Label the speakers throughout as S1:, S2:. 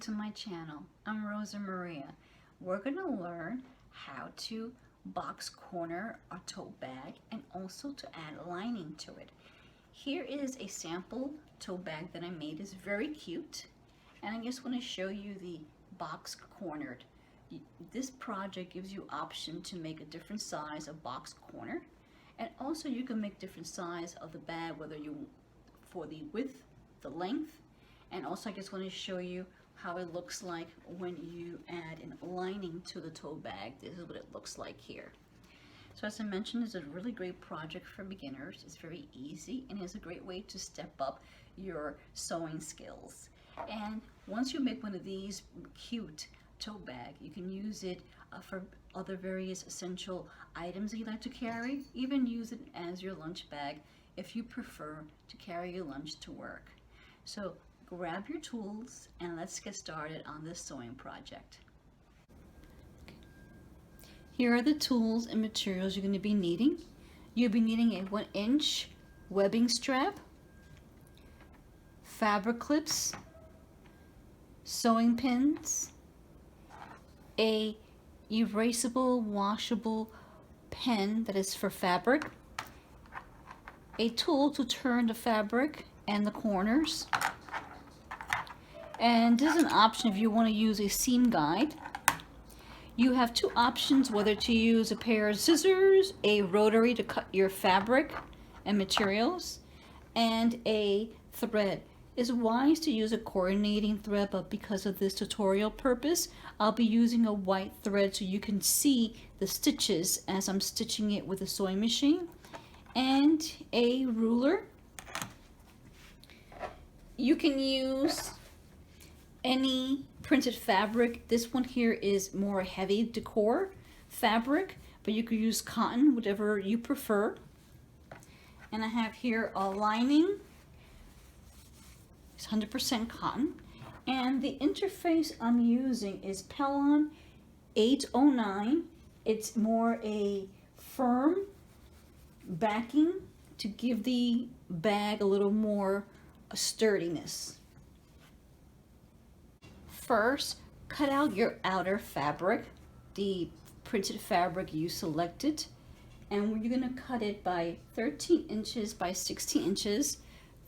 S1: to my channel. I'm Rosa Maria. We're going to learn how to box corner a tote bag and also to add lining to it. Here is a sample tote bag that I made. It's very cute, and I just want to show you the box cornered. This project gives you option to make a different size of box corner, and also you can make different size of the bag, whether you for the width, the length, and also I just want to show you how it looks like when you add a lining to the tote bag. This is what it looks like here. So as I mentioned, it's a really great project for beginners. It's very easy and it's a great way to step up your sewing skills. And once you make one of these cute tote bag, you can use it for other various essential items that you like to carry. Even use it as your lunch bag if you prefer to carry your lunch to work. So grab your tools and let's get started on this sewing project. Here are the tools and materials you're going to be needing. You'll be needing a 1-inch webbing strap, fabric clips, sewing pins, a erasable washable pen that is for fabric, a tool to turn the fabric and the corners, and this is an option if you want to use a seam guide. You have two options, whether to use a pair of scissors, a rotary to cut your fabric and materials, and a thread. It's wise to use a coordinating thread, but because of this tutorial purpose, I'll be using a white thread so you can see the stitches as I'm stitching it with a sewing machine, and a ruler. You can use any printed fabric. This one here is more heavy decor fabric, but you could use cotton, whatever you prefer. And I have here a lining. It's 100% cotton. And the interface I'm using is Pellon 809. It's more a firm backing to give the bag a little more sturdiness. First, cut out your outer fabric, the printed fabric you selected, and you're going to cut it by 13 inches by 16 inches,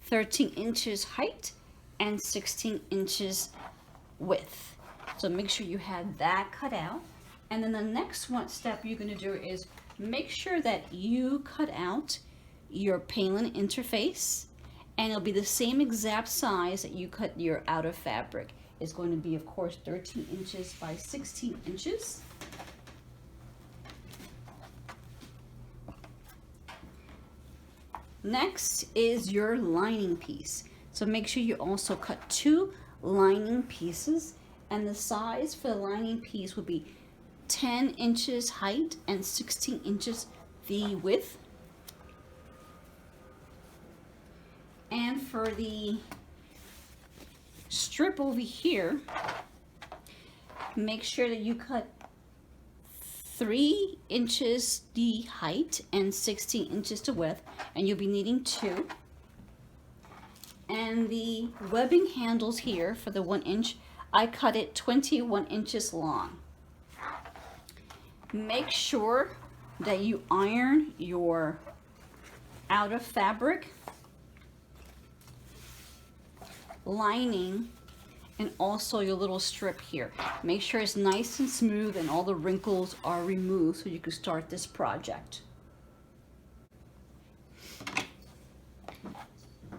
S1: 13 inches height, and 16 inches width. So make sure you have that cut out. And then the next step you're going to do is make sure that you cut out your Pellon interface, and it'll be the same exact size that you cut your outer fabric. It's going to be, of course, 13 inches by 16 inches. Next is your lining piece. So make sure you also cut 2 lining pieces, and the size for the lining piece would be 10 inches height and 16 inches the width. And for the strip over here, make sure that you cut 3 inches the height and 16 inches the width, and you'll be needing 2. And the webbing handles here for the 1 inch, I cut it 21 inches long. Make sure that you iron your outer fabric, lining, and also your little strip here. Make sure it's nice and smooth and all the wrinkles are removed so you can start this project.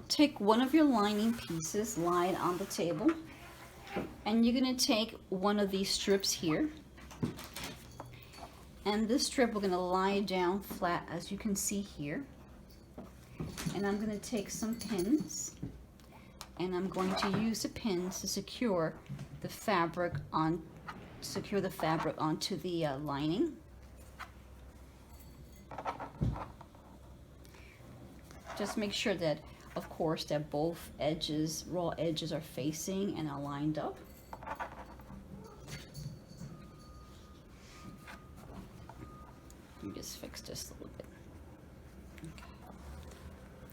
S1: Take one of your lining pieces, lie it on the table, and you're going to take one of these strips here, and this strip we're going to lie down flat, as you can see here. And I'm going to take some pins, and I'm going to use the pins to secure the fabric onto the lining. Just make sure that, of course, that both edges, raw edges, are facing and are lined up. Let me just fix this a little bit. Okay.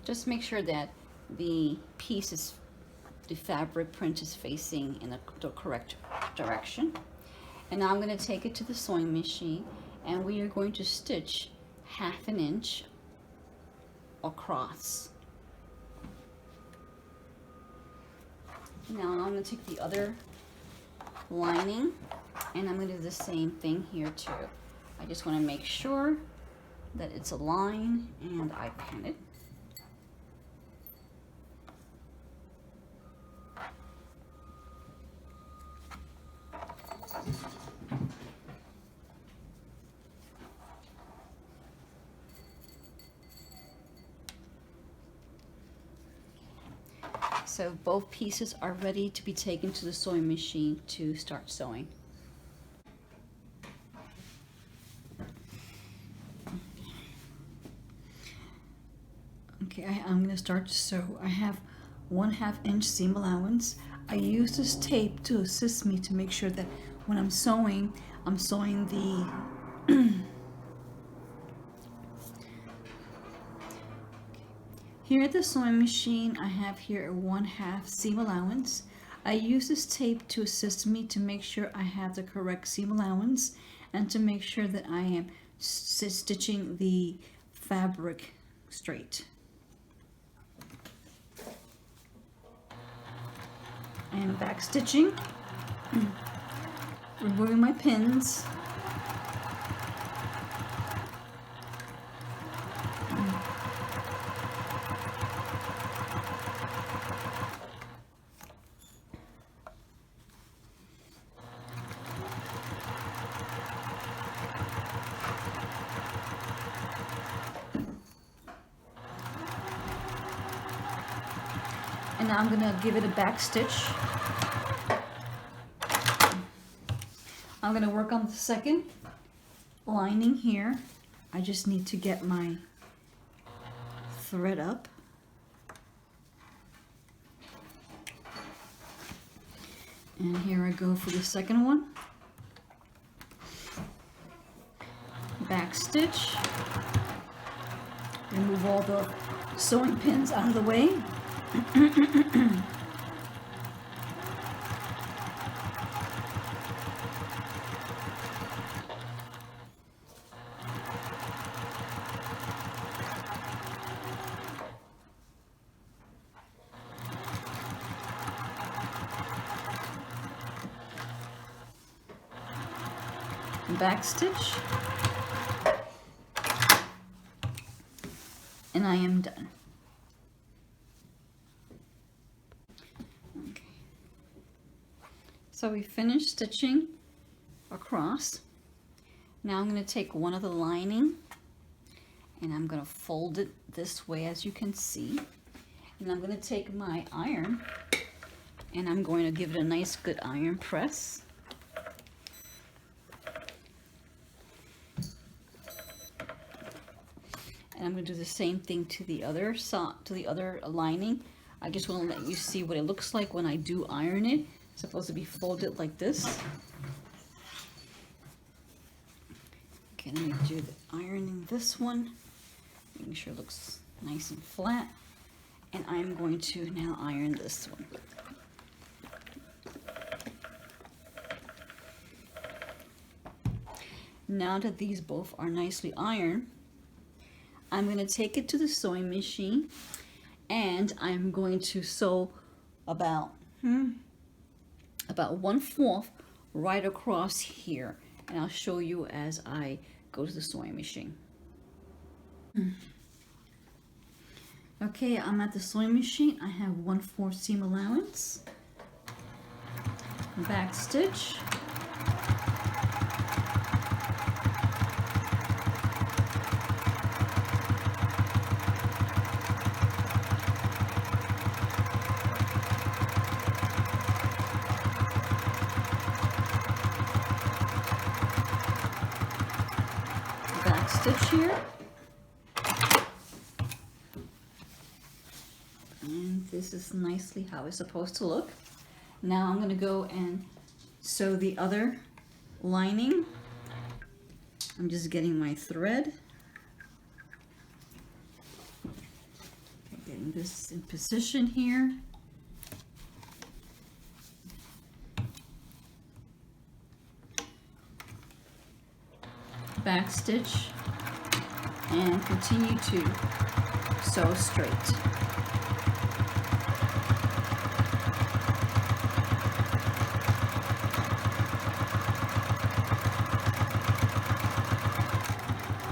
S1: Just make sure that the piece is the fabric print is facing in the correct direction. And now I'm going to take it to the sewing machine, and we are going to stitch 1/2 inch across. Now I'm going to take the other lining, and I'm going to do the same thing here too. I just want to make sure that it's aligned, and I pin it. So both pieces are ready to be taken to the sewing machine to start sewing. Okay, I'm going to start to sew. I have 1/2 inch seam allowance. I use this tape to assist me to make sure that when I'm sewing the Here at the sewing machine, I have here a 1/2 seam allowance. I use this tape to assist me to make sure I have the correct seam allowance and to make sure that I am stitching the fabric straight. And back stitching, removing my pins. And now I'm going to give it a back stitch. I'm going to work on the second lining here. I just need to get my thread up. And here I go for the second one. Back stitch. Remove all the sewing pins out of the way. Back stitch, and I am done. Okay. So we finished stitching across. Now I'm going to take one of the lining and I'm going to fold it this way, as you can see, and I'm going to take my iron and I'm going to give it a nice good iron press. And I'm going to do the same thing to the other side, to the other lining. I just want to let you see what it looks like when I do iron it. It's supposed to be folded like this. Okay, let me do the ironing this one. Making sure it looks nice and flat. And I'm going to now iron this one. Now that these both are nicely ironed, I'm going to take it to the sewing machine and I'm going to sew about 1/4 right across here, and I'll show you as I go to the sewing machine. Okay, I'm at the sewing machine. I have 1/4 seam allowance, back stitch, stitch here, and this is nicely how it's supposed to look. Now I'm going to go and sew the other lining. I'm just getting my thread, getting this in position here. back stitch and continue to sew straight.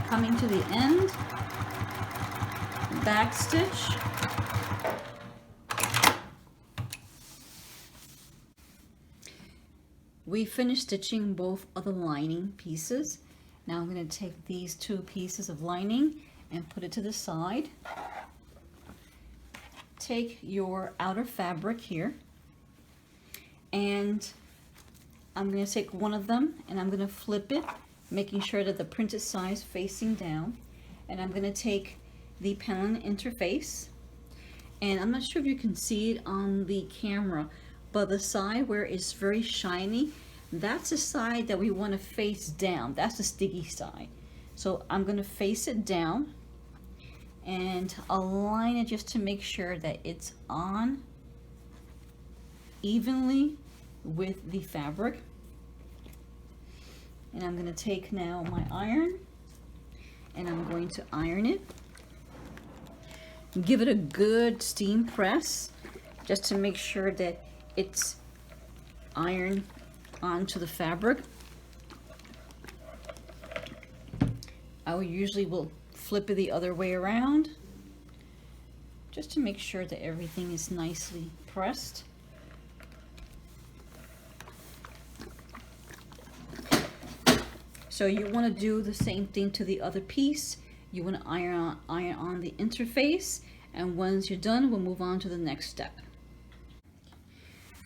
S1: Coming to the end, back stitch, we finished stitching both of the lining pieces. Now I'm going to take these two pieces of lining and put it to the side. Take your outer fabric here, and I'm going to take one of them and I'm going to flip it, making sure that the printed side is facing down. And I'm going to take the pen interface, and I'm not sure if you can see it on the camera, but the side where it's very shiny, that's the side that we want to face down. That's the sticky side. So I'm going to face it down and align it just to make sure that it's on evenly with the fabric. And I'm going to take now my iron and I'm going to iron it. Give it a good steam press just to make sure that it's ironed onto the fabric. I usually will flip it the other way around just to make sure that everything is nicely pressed. So you want to do the same thing to the other piece. You want to iron on the interface, and once you're done, we'll move on to the next step.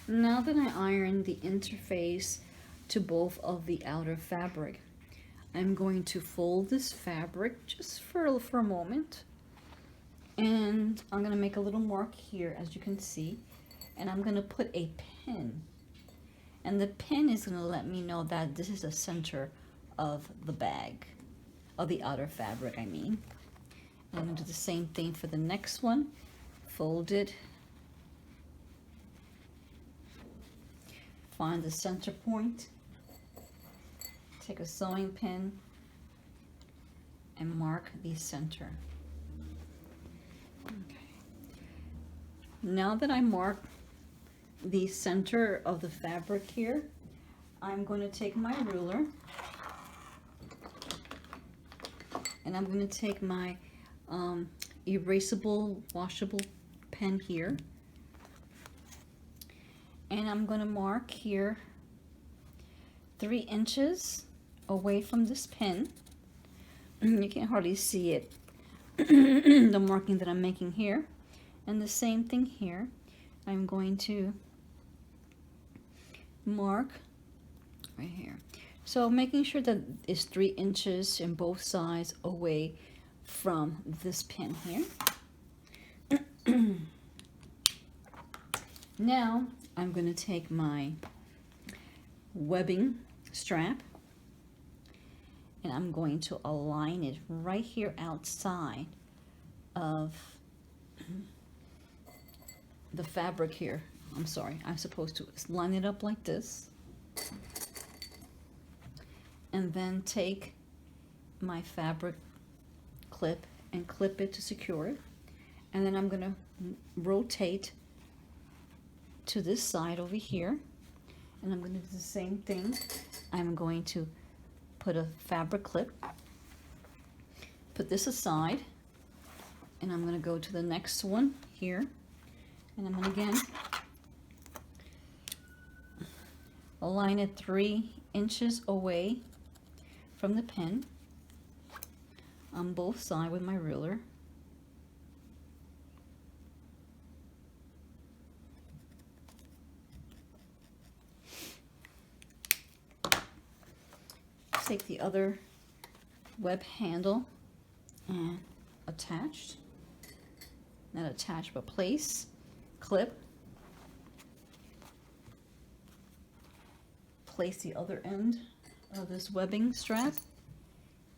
S1: Now that I ironed the interface to both of the outer fabric, I'm going to fold this fabric just for a moment, and I'm going to make a little mark here, as you can see, and I'm going to put a pin, and the pin is going to let me know that this is the center of the bag, of the outer fabric I mean. And I'm going to do the same thing for the next one. Fold it, find the center point, take a sewing pin and mark the center. Okay. Now that I mark the center of the fabric here, I'm going to take my ruler and I'm going to take my erasable washable pen here, and I'm going to mark here 3 inches away from this pin. You can't hardly see it, the marking that I'm making here, and the same thing here. I'm going to mark right here. So making sure that it's 3 inches in both sides away from this pin here. Now I'm going to take my webbing strap and I'm going to align it right here outside of the fabric here. I'm sorry, I'm supposed to line it up like this, and then take my fabric clip and clip it to secure it, and then I'm going to rotate to this side over here, and I'm going to do the same thing. I'm going to put a fabric clip, put this aside, and I'm going to go to the next one here, and I'm going to again align it 3 inches away from the pin on both sides with my ruler. Take the other web handle and attach, not attach but place, clip, place the other end of this webbing strap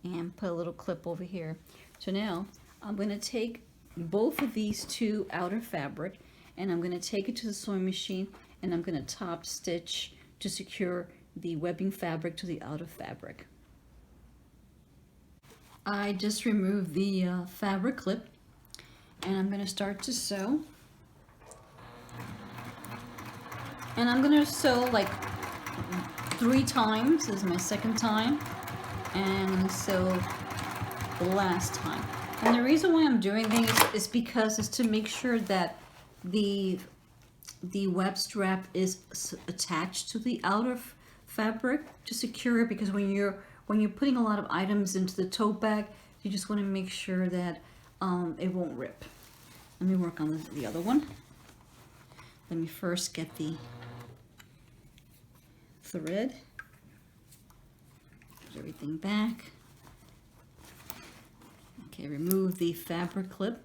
S1: and put a little clip over here. So now I'm going to take both of these two outer fabric and I'm going to take it to the sewing machine and I'm going to top stitch to secure the webbing fabric to the outer fabric. I just removed the fabric clip, and I'm going to start to sew. And I'm going to sew like 3 times. This is my second time. And sew the last time. And the reason why I'm doing this is because it's to make sure that the web strap is attached to the outer fabric to secure it, because when you're putting a lot of items into the tote bag, you just want to make sure that it won't rip. Let me work on the other one. Let me first get the thread. Put everything back. Okay, remove the fabric clip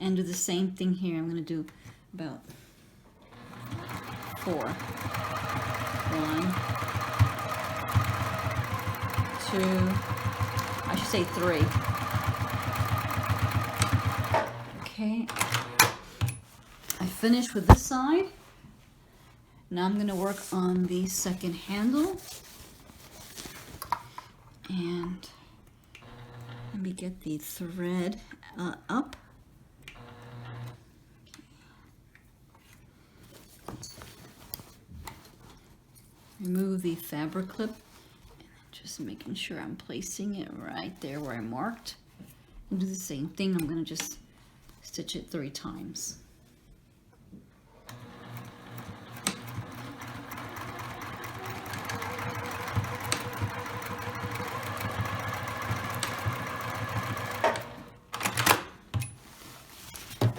S1: and do the same thing here. I'm going to do about 4. 1, 2, I should say 3. Okay, I finished with this side. Now I'm going to work on the second handle. And let me get the thread up. Remove the fabric clip, and just making sure I'm placing it right there where I marked. And do the same thing. I'm going to just stitch it 3 times.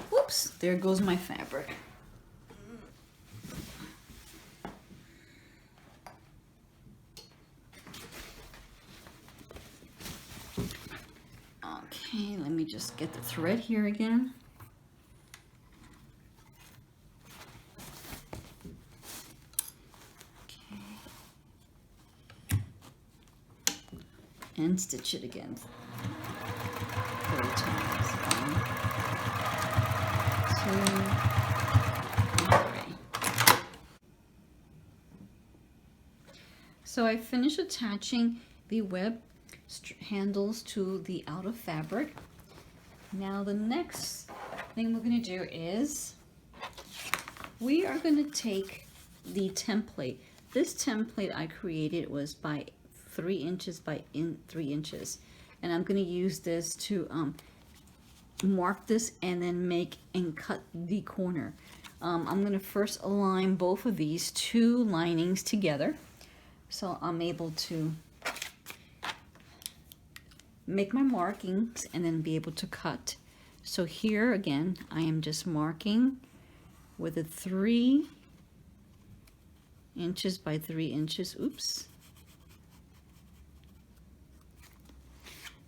S1: Whoops, there goes my fabric. Okay, let me just get the thread here again. Okay. And stitch it again 3 times. 1, 2, 3. So I finished attaching the web handles to the outer fabric. Now the next thing we're going to do is we are going to take the template. This template I created was by 3 inches by 3 inches, and I'm going to use this to mark this and then make and cut the corner. I'm going to first align both of these 2 linings together so I'm able to make my markings and then be able to cut. So here again I am just marking with a 3 inches by 3 inches. Oops.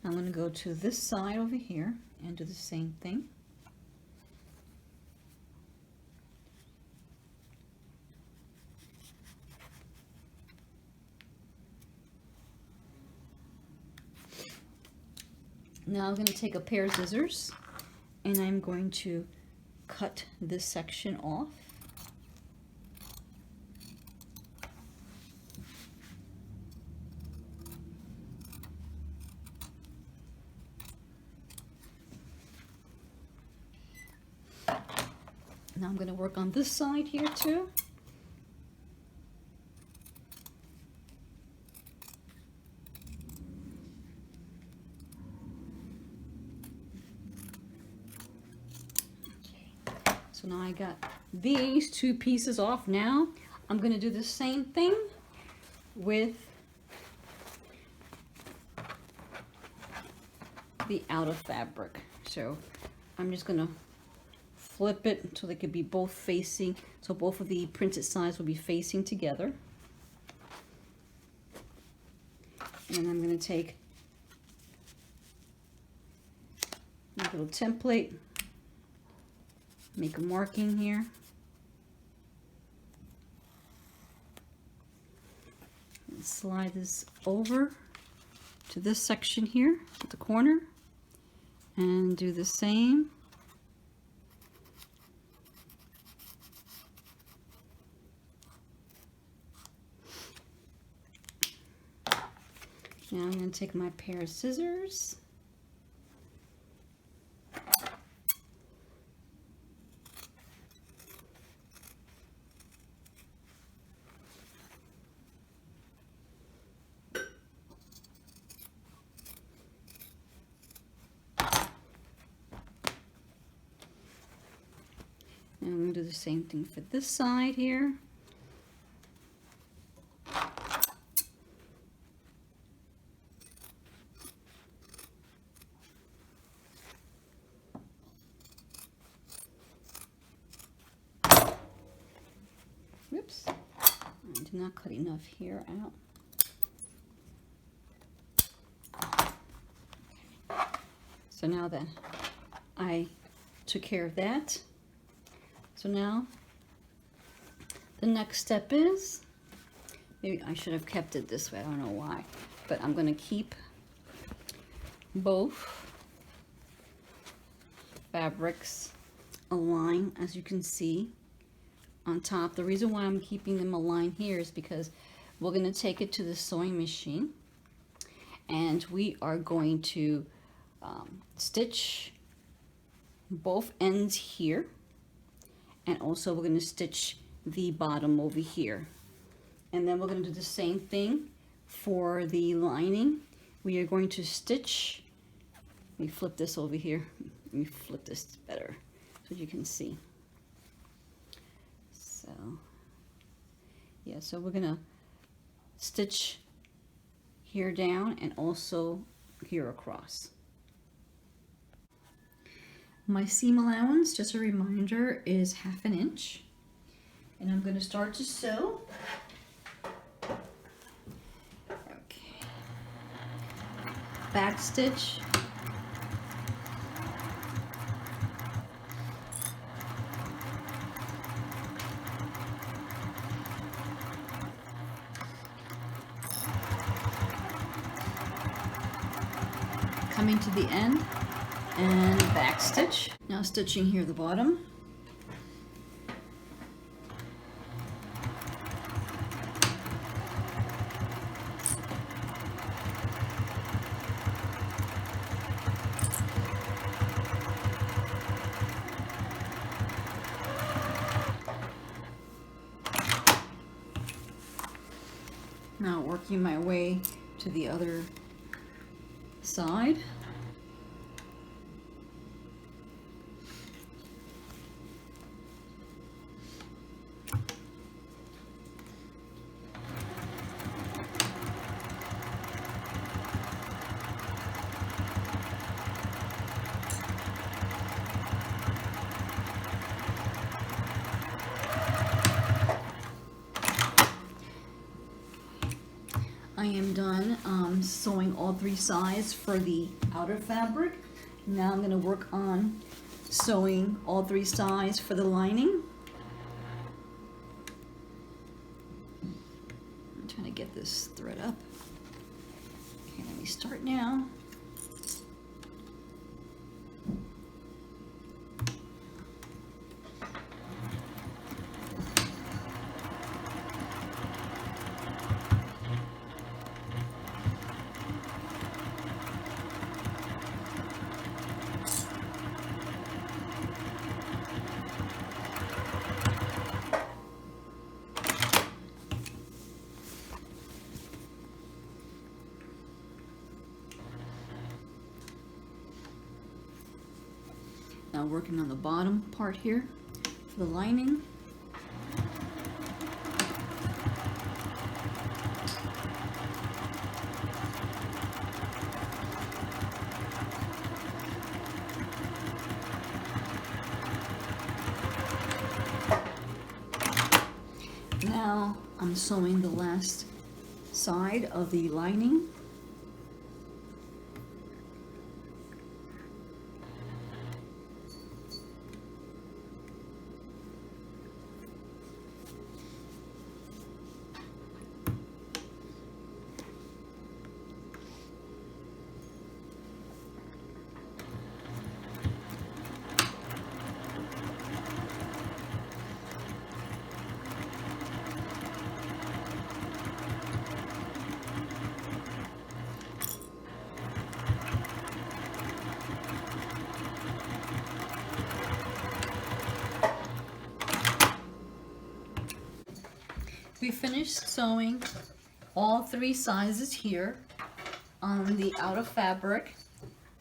S1: I'm going to go to this side over here and do the same thing. Now I'm going to take a pair of scissors and I'm going to cut this section off. Now I'm going to work on this side here too. So now I got these 2 pieces off. Now I'm going to do the same thing with the outer fabric. So I'm just going to flip it so they could be both facing, so both of the printed sides will be facing together. And I'm going to take my little template, make a marking here, and slide this over to this section here at the corner and do the same. Now I'm going to take my pair of scissors. And I'm going to do the same thing for this side here. Oops, I did not cut enough here out. Okay. So now that I took care of that, so now the next step is, maybe I should have kept it this way, I don't know why, but I'm going to keep both fabrics aligned, as you can see on top. The reason why I'm keeping them aligned here is because we're going to take it to the sewing machine and we are going to stitch both ends here, and also we're going to stitch the bottom over here, and then we're going to do the same thing for the lining. We are going to stitch, let me flip this over here, let me flip this better so you can see. So yeah, so we're gonna stitch here down and also here across. My seam allowance, just a reminder, is 1/2 inch, and I'm going to start to sew. Okay, back stitch, coming to the end and back stitch. Now stitching here the bottom. Now working my way to the other side. I am done sewing all 3 sides for the outer fabric. Now I'm going to work on sewing all 3 sides for the lining. I'm trying to get this thread up. Okay, let me start now. Now working on the bottom part here for the lining. Now I'm sewing the last side of the lining. we finished sewing all 3 sizes here on the outer fabric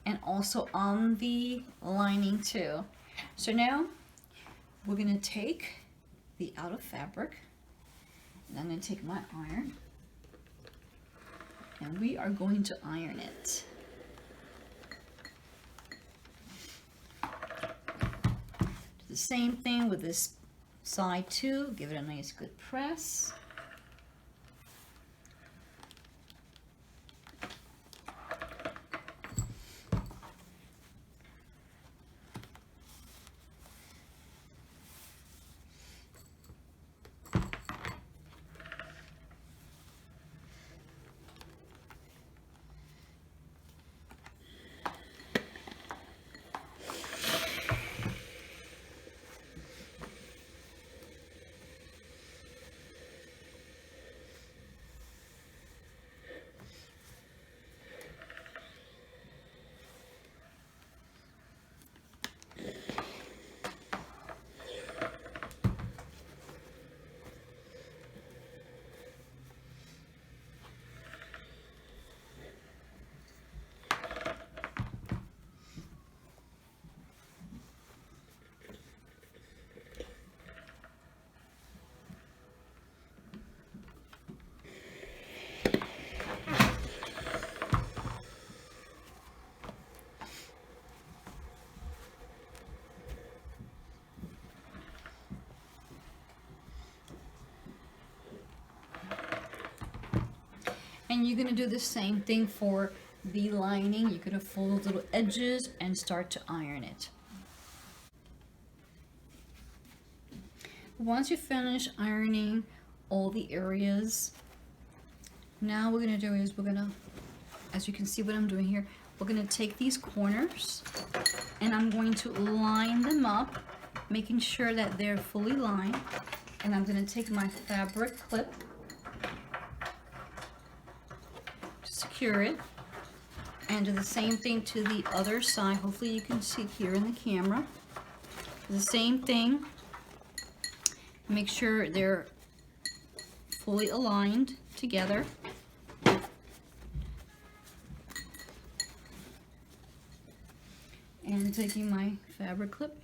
S1: and also on the lining too. So now we're going to take the outer fabric, and I'm going to take my iron, and we are going to iron it. Do the same thing with this side too. Give it a nice good press. And you're going to do the same thing for the lining. You're going to fold those little edges and start to iron it. Once you finish ironing all the areas, now what we're going to do is we're going to, as you can see what I'm doing here, we're going to take these corners and I'm going to line them up, making sure that they're fully lined. And I'm going to take my fabric clip, secure it, and do the same thing to the other side. Hopefully you can see here in the camera. The same thing. Make sure they're fully aligned together. And taking my fabric clip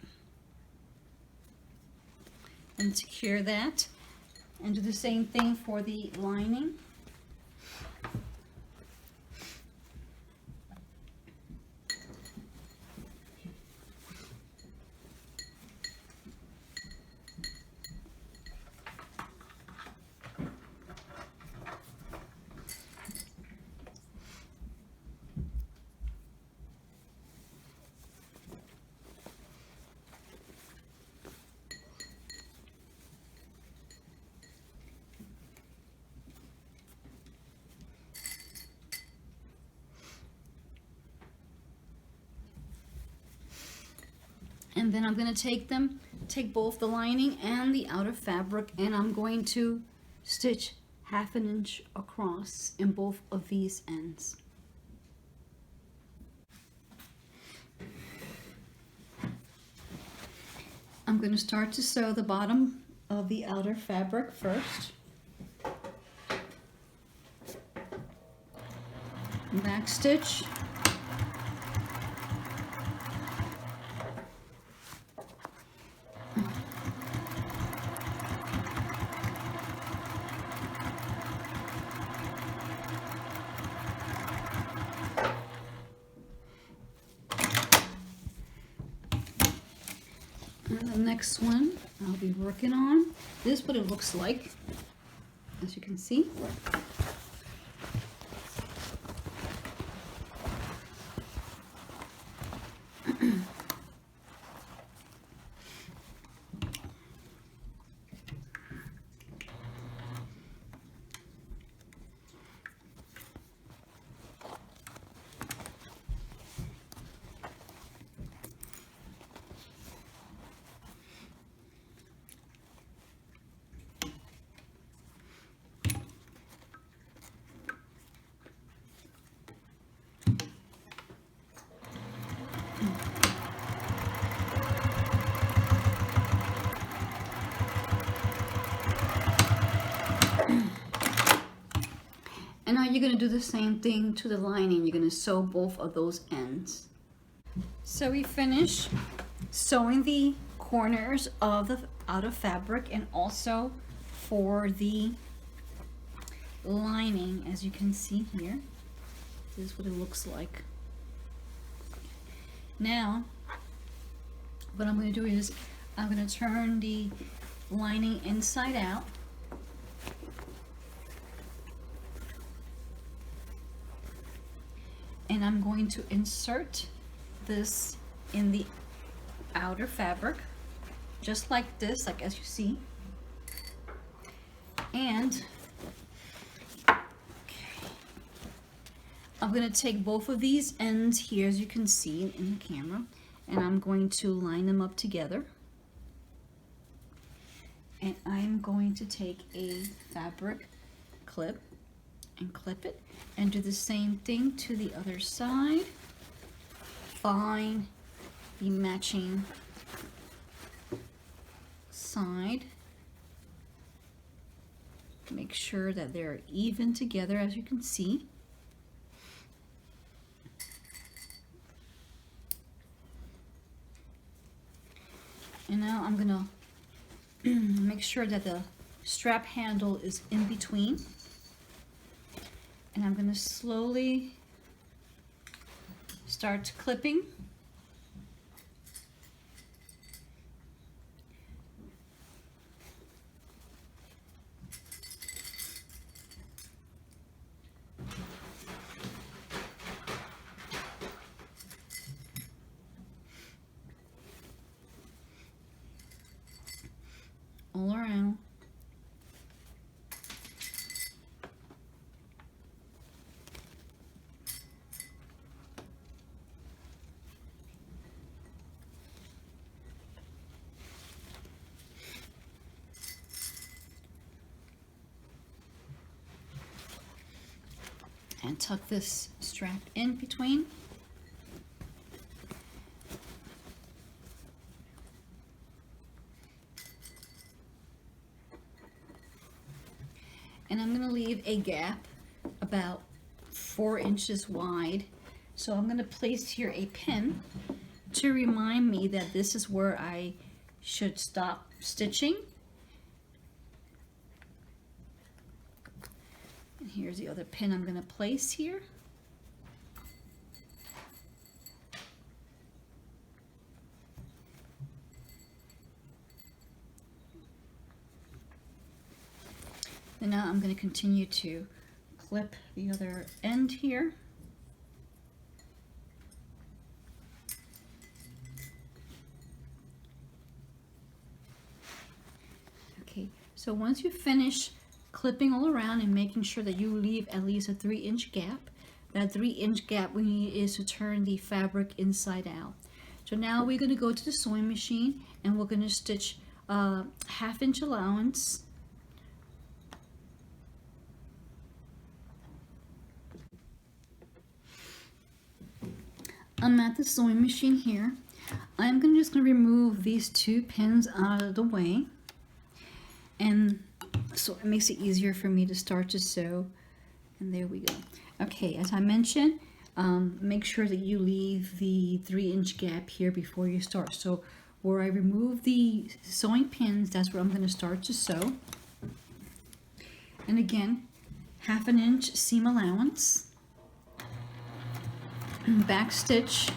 S1: and secure that, and do the same thing for the lining. And then I'm going to take both the lining and the outer fabric, and I'm going to stitch 1/2 inch across in both of these ends. I'm going to start to sew the bottom of the outer fabric first. Back stitch. And the next one I'll be working on. This is what it looks like, as you can see. And now you're going to do the same thing to the lining. You're going to sew both of those ends. So we finish sewing the corners of the outer fabric and also for the lining, as you can see here. This is what it looks like. Now what I'm going to do is I'm going to turn the lining inside out. And I'm going to insert this in the outer fabric, just like this, like as you see. And I'm going to take both of these ends here, as you can see in the camera, and I'm going to line them up together. And I'm going to take a fabric clip and clip it, and do the same thing to the other side. Find the matching side. Make sure that they're even together, as you can see. And now I'm gonna make sure that the strap handle is in between. And I'm going to slowly start clipping. All around. And tuck this strap in between. And I'm going to leave a gap about 4 inches wide. So I'm going to place here a pin to remind me that this is where I should stop stitching. And here's the other pin I'm going to place here. And now I'm going to continue to clip the other end here. Okay, so once you finish clipping all around and making sure that you leave at least a 3-inch gap, that 3-inch gap we need is to turn the fabric inside out. So now we're going to go to the sewing machine and we're going to stitch 1/2 inch allowance. I'm at the sewing machine here. I'm just going to remove these 2 pins out of the way, and so it makes it easier for me to start to sew. And there we go. Okay, as I mentioned, make sure that you leave the 3-inch gap here before you start. So where I remove the sewing pins, that's where I'm going to start to sew. And again, 1/2 inch seam allowance. Back stitch,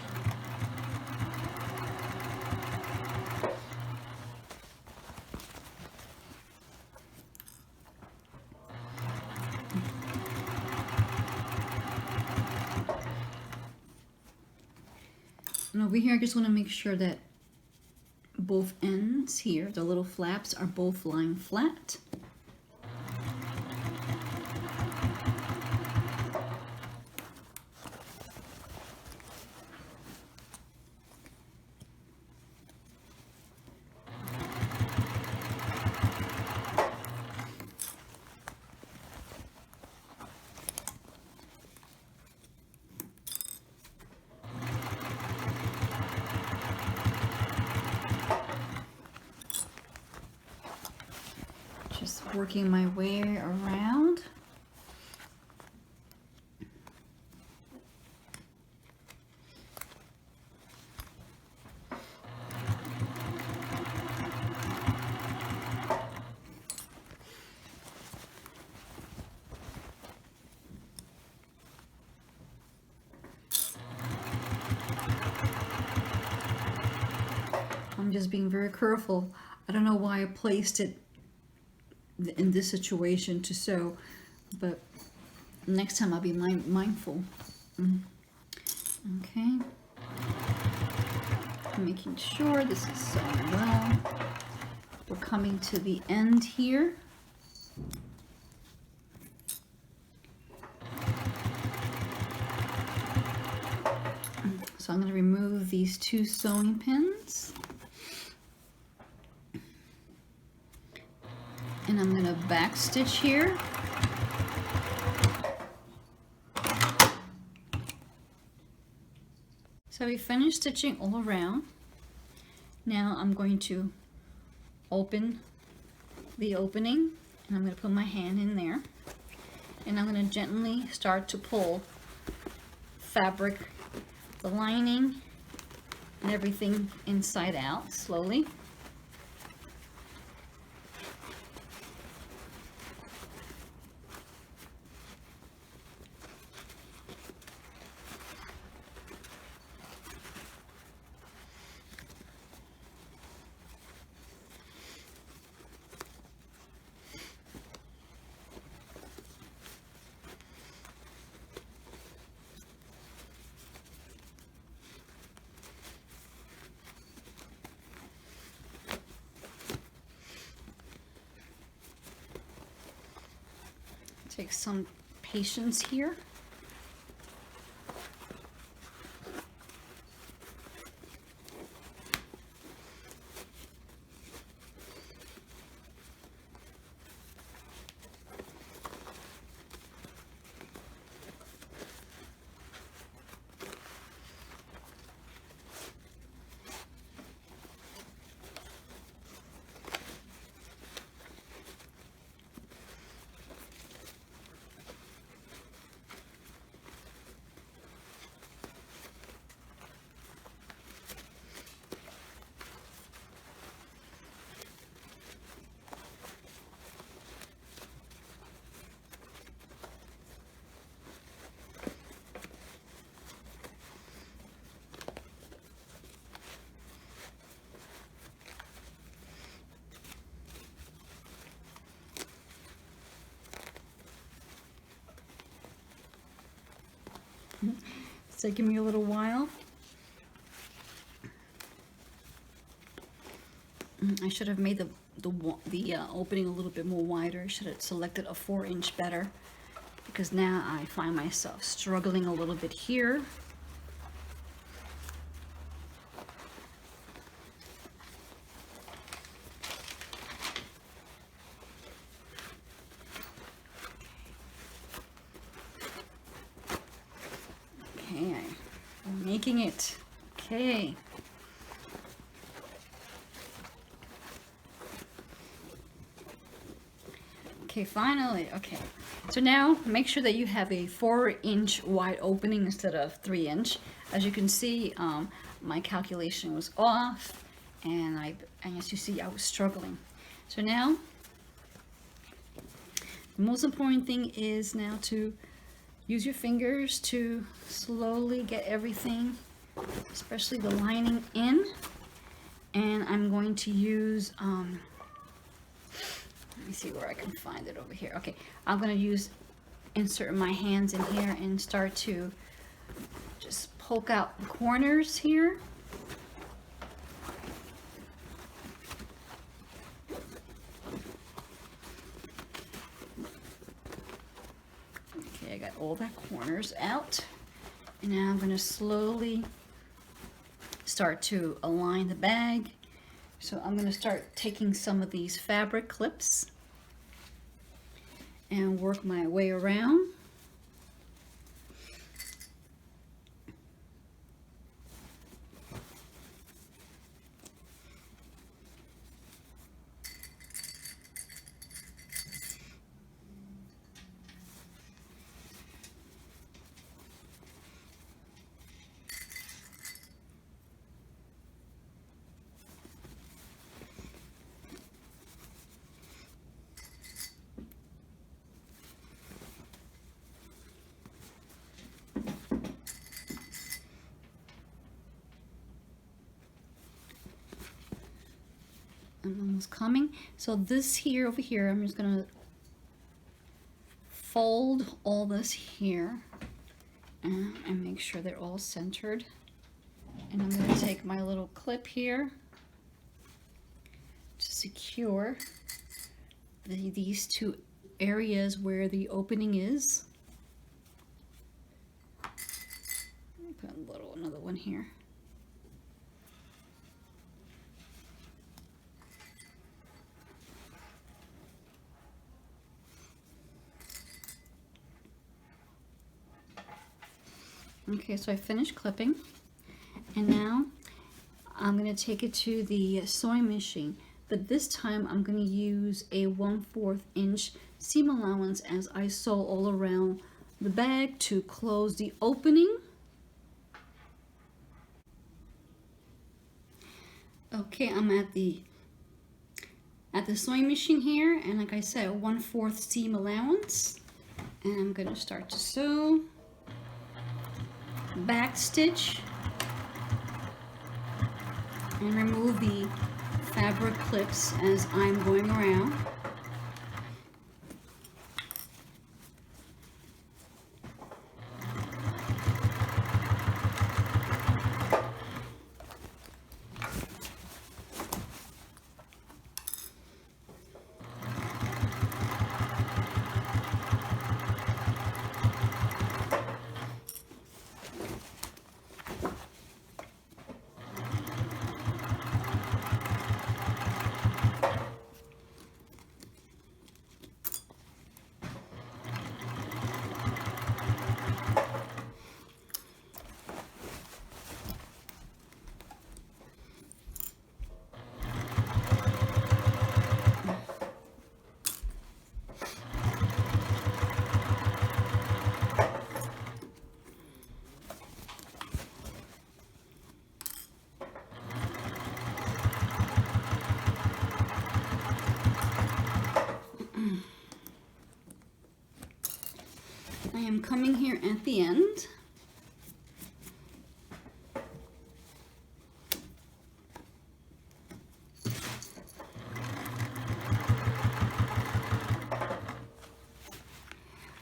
S1: and over here I just want to make sure that both ends here, the little flaps, are both lying flat. Just working my way around. just being very careful. I don't know why I placed it in this situation to sew, but next time I'll be mindful. Okay, making sure this is sewn well. We're coming to the end here. So I'm going to remove these 2 sewing pins. And I'm going to back stitch here. So we finished stitching all around. Now I'm going to open the opening, and I'm going to put my hand in there, and I'm going to gently start to pull fabric, the lining and everything inside out slowly. Take some patience here. It's taking me a little while. I should have made the opening a little bit more wider. I should have selected a 4-inch better, because now I find myself struggling a little bit here. Okay, I'm making it. Okay. Okay, finally. Okay, so now make sure that you have a 4-inch wide opening instead of 3-inch. As you can see, my calculation was off, and as you see, I was struggling. So now, the most important thing is now to use your fingers to slowly get everything, especially the lining, in. And I'm going to use, let me see where I can find it over here. Okay, I'm going to insert my hands in here and start to just poke out the corners here. Okay, I got all that corners out. And now I'm going to slowly start to align the bag. So I'm going to start taking some of these fabric clips and work my way around. almost coming. So this here, over here, I'm just gonna fold all this here and make sure they're all centered. And I'm gonna take my little clip here to secure these two areas where the opening is. Put another one here. Okay, so I finished clipping, and now I'm going to take it to the sewing machine, but this time I'm going to use a 1/4 inch seam allowance as I sew all around the bag to close the opening. Okay, I'm at the sewing machine here, and like I said, 1/4 seam allowance, and I'm going to start to sew. Back stitch and remove the fabric clips as I'm going around. I am coming here at the end.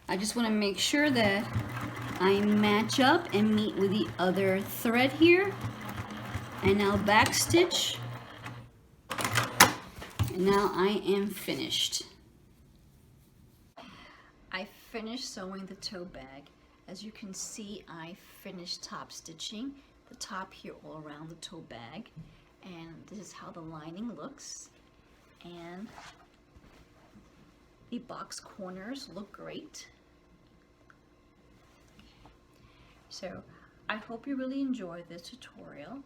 S1: I just want to make sure that I match up and meet with the other thread here. And now back stitch. And now I am finished. I finished sewing the tote bag. As you can see, I finished top stitching the top here all around the tote bag. And this is how the lining looks. And the box corners look great. So I hope you really enjoyed this tutorial.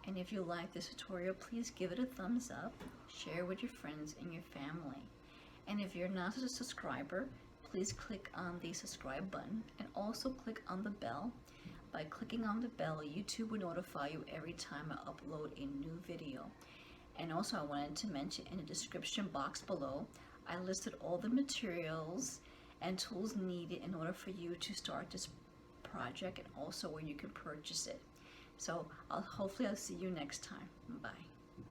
S1: And if you like this tutorial, please give it a thumbs up, share with your friends and your family. And if you're not a subscriber, please click on the subscribe button and also click on the bell. By clicking on the bell, YouTube will notify you every time I upload a new video. And also I wanted to mention in the description box below, I listed all the materials and tools needed in order for you to start this project, and also where you can purchase it. So hopefully I'll see you next time. Bye.